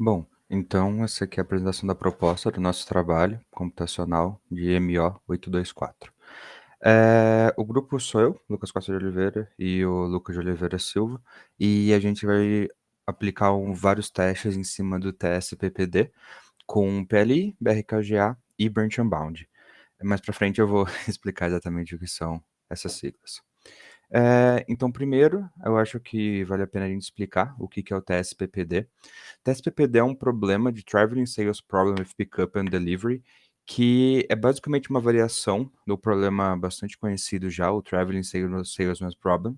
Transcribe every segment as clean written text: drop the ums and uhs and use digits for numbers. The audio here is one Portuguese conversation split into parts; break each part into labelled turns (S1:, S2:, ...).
S1: Bom, então essa aqui é a apresentação da proposta do nosso trabalho computacional de MO824. O grupo sou eu, Lucas Costa de Oliveira, e o Lucas de Oliveira Silva, e a gente vai aplicar vários testes em cima do TS-PPD com PLI, BRKGA e Branch Unbound. Mais para frente eu vou explicar exatamente o que são essas siglas. Então, primeiro, eu acho que vale a pena a gente explicar o que é o TS-PPD. TSPPD é um problema de Traveling Sales Problem with Pickup and Delivery, que é basicamente uma variação do problema bastante conhecido já, o Traveling Salesman's Problem,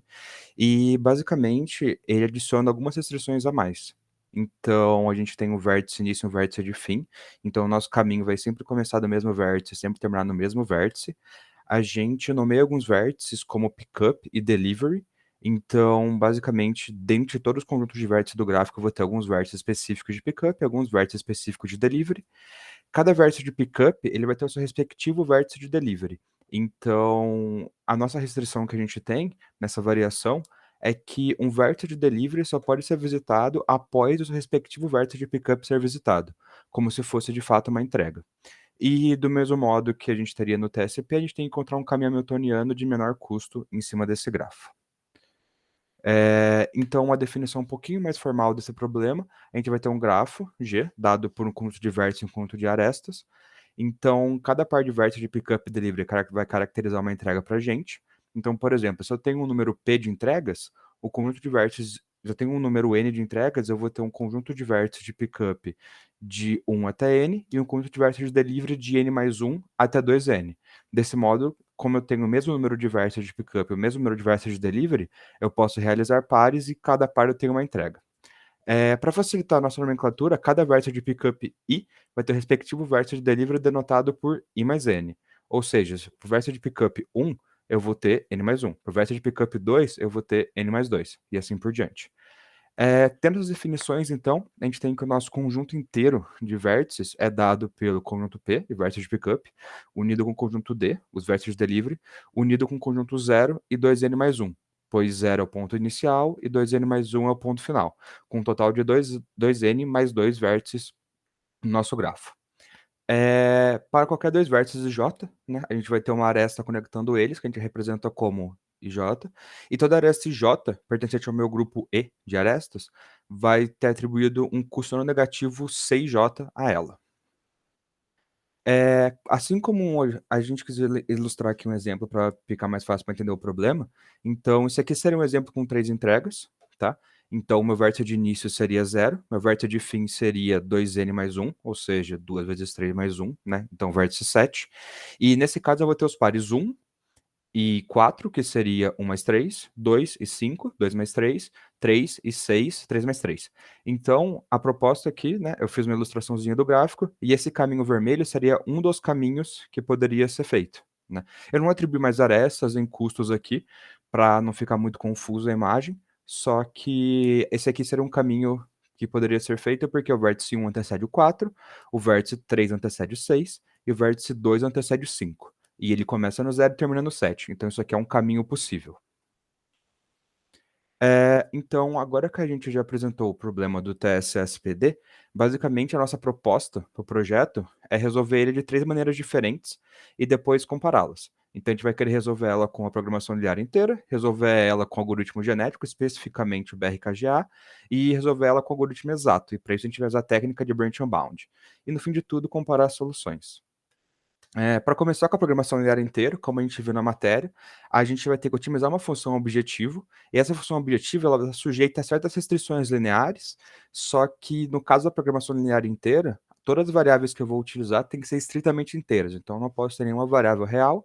S1: e basicamente ele adiciona algumas restrições a mais. Então, a gente tem um vértice início e um vértice de fim. Então, o nosso caminho vai sempre começar do mesmo vértice, sempre terminar no mesmo vértice. A gente nomeia alguns vértices como pickup e delivery. Então, basicamente, dentro de todos os conjuntos de vértices do gráfico, eu vou ter alguns vértices específicos de pickup e alguns vértices específicos de delivery. Cada vértice de pickup, ele vai ter o seu respectivo vértice de delivery. Então, a nossa restrição que a gente tem nessa variação é que um vértice de delivery só pode ser visitado após o respectivo vértice de pickup ser visitado, como se fosse de fato uma entrega. E do mesmo modo que a gente teria no TSP, a gente tem que encontrar um caminho hamiltoniano de menor custo em cima desse grafo. Então, uma definição um pouquinho mais formal desse problema, a gente vai ter um grafo G, dado por um conjunto de vértices e um conjunto de arestas. Então, cada par de vértices de pickup e delivery vai caracterizar uma entrega para a gente. Então, por exemplo, se eu tenho um número P de entregas, o conjunto de vértices, se eu tenho um número N de entregas, eu vou ter um conjunto de vértices de pickup de 1 até N e um conjunto de vértices de delivery de N mais 1 até 2N. Desse modo, como eu tenho o mesmo número de vértices de pickup e o mesmo número de vértices de delivery, eu posso realizar pares e cada par eu tenho uma entrega. Para facilitar a nossa nomenclatura, cada vértice de pickup I vai ter o respectivo vértice de delivery denotado por I mais N. Ou seja, para o vértice de pickup 1, eu vou ter N mais 1. Para o vértice de pickup 2, eu vou ter N mais 2. E assim por diante. Tendo as definições, então, a gente tem que o nosso conjunto inteiro de vértices é dado pelo conjunto P, de vértices de pickup, unido com o conjunto D, os vértices de delivery, unido com o conjunto 0 e 2N mais 1, pois 0 é o ponto inicial e 2N mais 1 é o ponto final, com um total de 2N mais 2 vértices no nosso grafo. Para qualquer dois vértices J, né, a gente vai ter uma aresta conectando eles, que a gente representa como IJ, e toda aresta IJ, pertencente ao meu grupo E de arestas, vai ter atribuído um custo não negativo CJ a ela. Assim como a gente quis ilustrar aqui um exemplo para ficar mais fácil para entender o problema, então isso aqui seria um exemplo com 3 entregas, tá? Então, o meu vértice de início seria 0, meu vértice de fim seria 2n mais 1, ou seja, 2 vezes 3 mais 1, né? Então, vértice 7. E nesse caso, eu vou ter os pares 1 e 4, que seria 1 mais 3, 2 e 5, 2 mais 3, 3 e 6, 3 mais 3. Então, a proposta aqui, né, eu fiz uma ilustraçãozinha do gráfico, e esse caminho vermelho seria um dos caminhos que poderia ser feito, né? Eu não atribuí mais arestas em custos aqui, para não ficar muito confuso a imagem, só que esse aqui seria um caminho que poderia ser feito, porque o vértice 1 antecede o 4, o vértice 3 antecede o 6, e o vértice 2 antecede o 5. E ele começa no 0 e termina no 7. Então, isso aqui é um caminho possível. Então, agora que a gente já apresentou o problema do TSSPD, basicamente a nossa proposta para o projeto é resolver ele de 3 maneiras diferentes e depois compará-las. Então, a gente vai querer resolver ela com a programação linear inteira, resolver ela com algoritmo genético, especificamente o BRKGA, e resolver ela com algoritmo exato. E para isso, a gente vai usar a técnica de Branch Unbound. E, no fim de tudo, comparar as soluções. Para começar com a programação linear inteira, como a gente viu na matéria, a gente vai ter que otimizar uma função objetivo, e essa função objetivo ela é sujeita a certas restrições lineares, só que no caso da programação linear inteira, todas as variáveis que eu vou utilizar têm que ser estritamente inteiras, então eu não posso ter nenhuma variável real,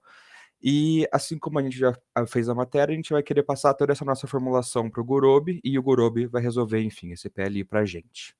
S1: e assim como a gente já fez a matéria, a gente vai querer passar toda essa nossa formulação para o Gurobi, e o Gurobi vai resolver, enfim, esse PLI para a gente.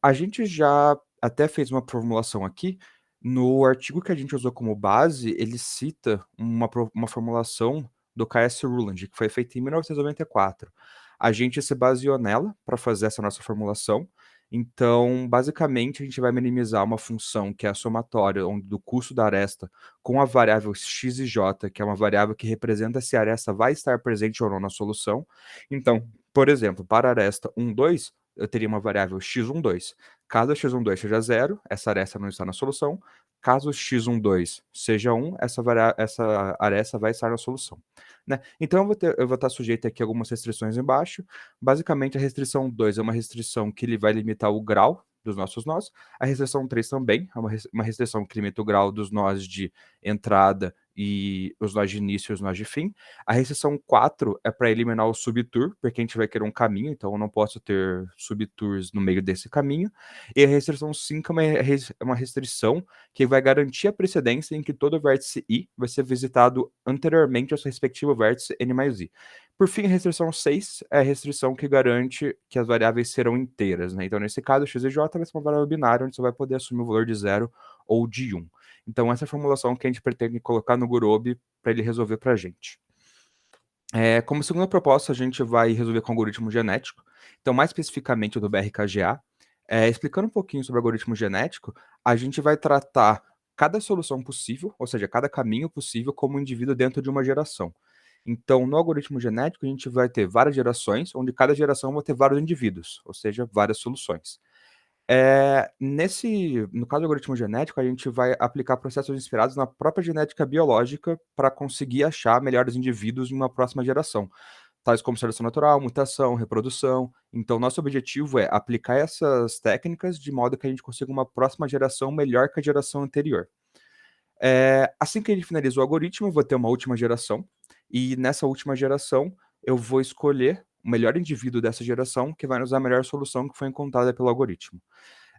S1: A gente já até fez uma formulação aqui. No artigo que a gente usou como base, ele cita uma formulação do K.S. Ruland, que foi feita em 1994. A gente se baseou nela para fazer essa nossa formulação. Então, basicamente, a gente vai minimizar uma função que é a somatória do custo da aresta com a variável x e j, que é uma variável que representa se a aresta vai estar presente ou não na solução. Então, por exemplo, para a aresta 1, 2, eu teria uma variável x12. Caso x12 seja 0, essa aresta não está na solução. Caso x12 seja 1, essa aresta vai estar na solução. Né? Então, eu vou estar sujeito aqui a algumas restrições embaixo. Basicamente, a restrição 2 é uma restrição que ele vai limitar o grau dos nossos nós. A restrição 3 também é uma restrição que limita o grau dos nós de entrada e os nós de início e os nós de fim. A restrição 4 é para eliminar o subtour, porque a gente vai querer um caminho, então eu não posso ter subtours no meio desse caminho. E a restrição 5 é uma restrição que vai garantir a precedência em que todo vértice i vai ser visitado anteriormente ao seu respectivo vértice n mais i. Por fim, a restrição 6 é a restrição que garante que as variáveis serão inteiras, né? Então, nesse caso, x e j vai ser uma variável binária, onde você vai poder assumir o valor de 0 ou de 1. Então, essa é a formulação que a gente pretende colocar no Gurobi para ele resolver para a gente. Como segunda proposta, a gente vai resolver com algoritmo genético. Então, mais especificamente do BRKGA. Explicando um pouquinho sobre o algoritmo genético, a gente vai tratar cada solução possível, ou seja, cada caminho possível, como um indivíduo dentro de uma geração. Então, no algoritmo genético, a gente vai ter várias gerações, onde cada geração vai ter vários indivíduos, ou seja, várias soluções. No caso do algoritmo genético, a gente vai aplicar processos inspirados na própria genética biológica para conseguir achar melhores indivíduos em uma próxima geração, tais como seleção natural, mutação, reprodução. Então, nosso objetivo é aplicar essas técnicas de modo que a gente consiga uma próxima geração melhor que a geração anterior. Assim que a gente finaliza o algoritmo, eu vou ter uma última geração, e nessa última geração eu vou escolher o melhor indivíduo dessa geração que vai nos dar a melhor solução que foi encontrada pelo algoritmo.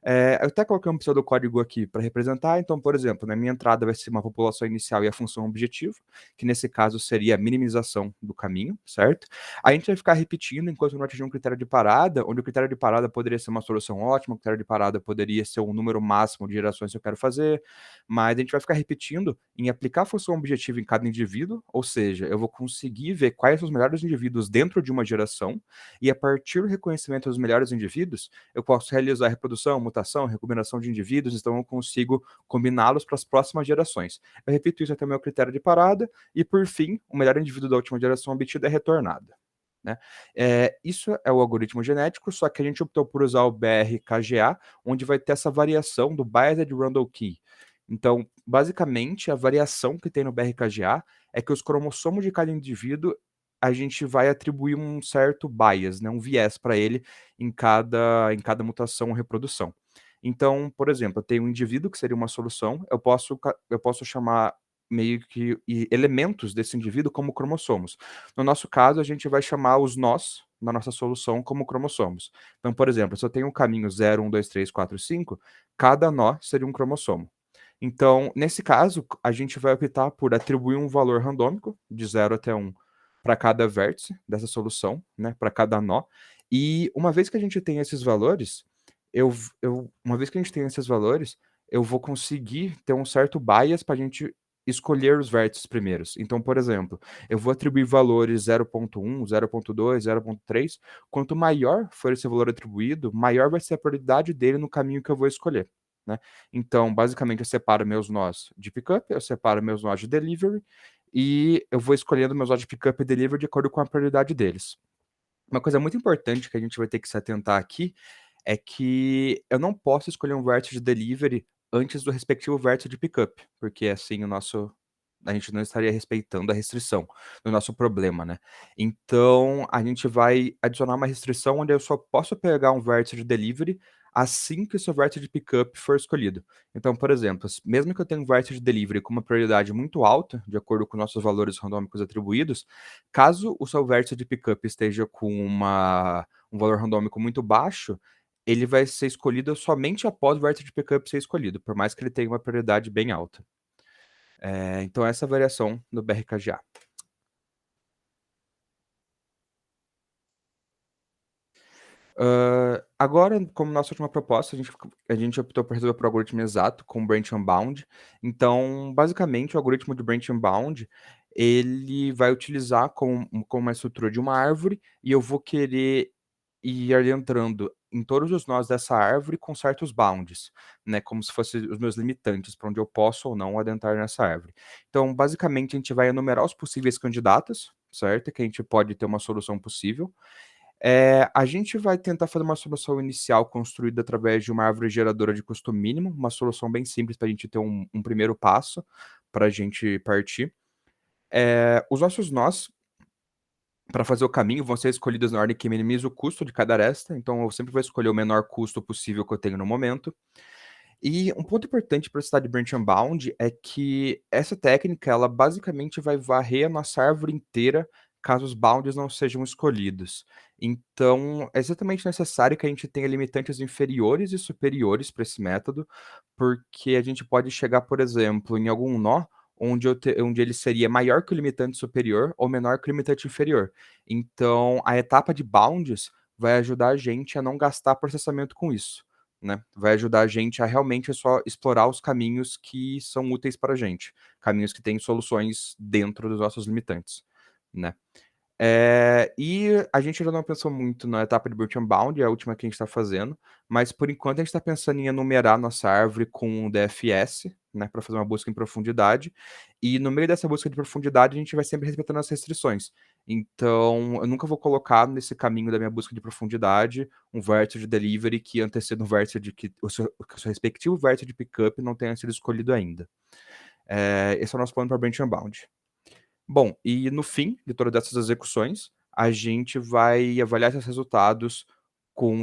S1: Eu até coloquei um pseudocódigo aqui para representar. Então, por exemplo, na minha entrada vai ser uma população inicial e a função objetivo, que nesse caso seria a minimização do caminho, certo? A gente vai ficar repetindo enquanto não atingir um critério de parada, onde o critério de parada poderia ser uma solução ótima, o critério de parada poderia ser o número máximo de gerações que eu quero fazer, mas a gente vai ficar repetindo em aplicar a função objetivo em cada indivíduo, ou seja, eu vou conseguir ver quais são os melhores indivíduos dentro de uma geração, e a partir do reconhecimento dos melhores indivíduos, eu posso realizar reprodução, mutação, recombinação de indivíduos, então eu consigo combiná-los para as próximas gerações. Eu repito isso até o meu critério de parada, e por fim, o melhor indivíduo da última geração obtida é retornado. Né? Isso é o algoritmo genético, só que a gente optou por usar o BRKGA, onde vai ter essa variação do Biased Random Key. Então, basicamente, a variação que tem no BRKGA é que os cromossomos de cada indivíduo a gente vai atribuir um certo bias, né, um viés para ele em cada mutação ou reprodução. Então, por exemplo, eu tenho um indivíduo que seria uma solução, eu posso chamar meio que elementos desse indivíduo como cromossomos. No nosso caso, a gente vai chamar os nós na nossa solução como cromossomos. Então, por exemplo, se eu tenho um caminho 0, 1, 2, 3, 4, 5, cada nó seria um cromossomo. Então, nesse caso, a gente vai optar por atribuir um valor randômico, de 0 até 1, para cada vértice dessa solução, né, para cada nó. E uma vez que a gente tem esses valores, uma vez que a gente tem esses valores, eu vou conseguir ter um certo bias para a gente escolher os vértices primeiros. Então, por exemplo, eu vou atribuir valores 0.1, 0.2, 0.3. Quanto maior for esse valor atribuído, maior vai ser a prioridade dele no caminho que eu vou escolher. Né? Então, basicamente, eu separo meus nós de pickup, eu separo meus nós de delivery, e eu vou escolhendo meus nós de pickup e delivery de acordo com a prioridade deles. Uma coisa muito importante que a gente vai ter que se atentar aqui é que eu não posso escolher um vértice de delivery antes do respectivo vértice de pickup, porque assim a gente não estaria respeitando a restrição do nosso problema, né? Então, a gente vai adicionar uma restrição onde eu só posso pegar um vértice de delivery assim que o seu vértice de pickup for escolhido. Então, por exemplo, mesmo que eu tenha um vértice de delivery com uma prioridade muito alta, de acordo com nossos valores randômicos atribuídos, caso o seu vértice de pickup esteja com um valor randômico muito baixo, ele vai ser escolhido somente após o vértice de pickup ser escolhido, por mais que ele tenha uma prioridade bem alta. Então, essa é a variação do BRKGA. Agora, como nossa última proposta, a gente optou por resolver por algoritmo exato, com Branch Unbound. Então, basicamente, o algoritmo de Branch Unbound, ele vai utilizar como uma estrutura de uma árvore, e eu vou querer ir adentrando em todos os nós dessa árvore com certos bounds, né, como se fossem os meus limitantes, para onde eu posso ou não adentrar nessa árvore. Então, basicamente, a gente vai enumerar os possíveis candidatos, certo? Que a gente pode ter uma solução possível. A gente vai tentar fazer uma solução inicial construída através de uma árvore geradora de custo mínimo, uma solução bem simples para a gente ter um primeiro passo para a gente partir. Os nossos nós, para fazer o caminho, vão ser escolhidos na ordem que minimiza o custo de cada aresta, então eu sempre vou escolher o menor custo possível que eu tenho no momento. E um ponto importante para citar de Branch and Bound é que essa técnica, ela basicamente vai varrer a nossa árvore inteira caso os bounds não sejam escolhidos. Então, é exatamente necessário que a gente tenha limitantes inferiores e superiores para esse método, porque a gente pode chegar, por exemplo, em algum nó onde ele seria maior que o limitante superior ou menor que o limitante inferior. Então, a etapa de bounds vai ajudar a gente a não gastar processamento com isso. Né? Vai ajudar a gente a realmente só explorar os caminhos que são úteis para a gente, caminhos que têm soluções dentro dos nossos limitantes, né? E a gente ainda não pensou muito na etapa de Boot and Bound, é a última que a gente está fazendo, mas por enquanto a gente está pensando em enumerar nossa árvore com DFS, né, para fazer uma busca em profundidade, e no meio dessa busca de profundidade a gente vai sempre respeitando as restrições. Então, eu nunca vou colocar nesse caminho da minha busca de profundidade um vértice de delivery que anteceda um vértice de que o seu respectivo vértice de pickup não tenha sido escolhido ainda. Esse é o nosso plano para Branch and Bound. Bom, e no fim de todas essas execuções, a gente vai avaliar esses resultados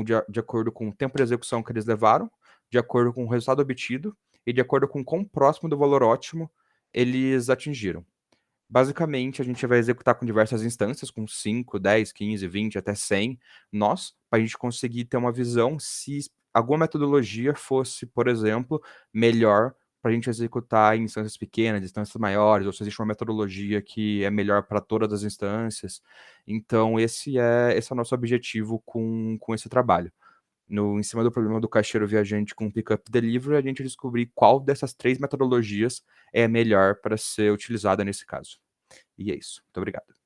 S1: de acordo com o tempo de execução que eles levaram, de acordo com o resultado obtido e de acordo com quão próximo do valor ótimo eles atingiram. Basicamente, a gente vai executar com diversas instâncias, com 5, 10, 15, 20, até 100 nós, para a gente conseguir ter uma visão se alguma metodologia fosse, por exemplo, melhor para a gente executar em instâncias pequenas, instâncias maiores, ou se existe uma metodologia que é melhor para todas as instâncias. Então, esse é o nosso objetivo com esse trabalho. Em cima do problema do caixeiro viajante com Pickup Delivery, a gente descobrir qual dessas 3 metodologias é a melhor para ser utilizada nesse caso. E é isso. Muito obrigado.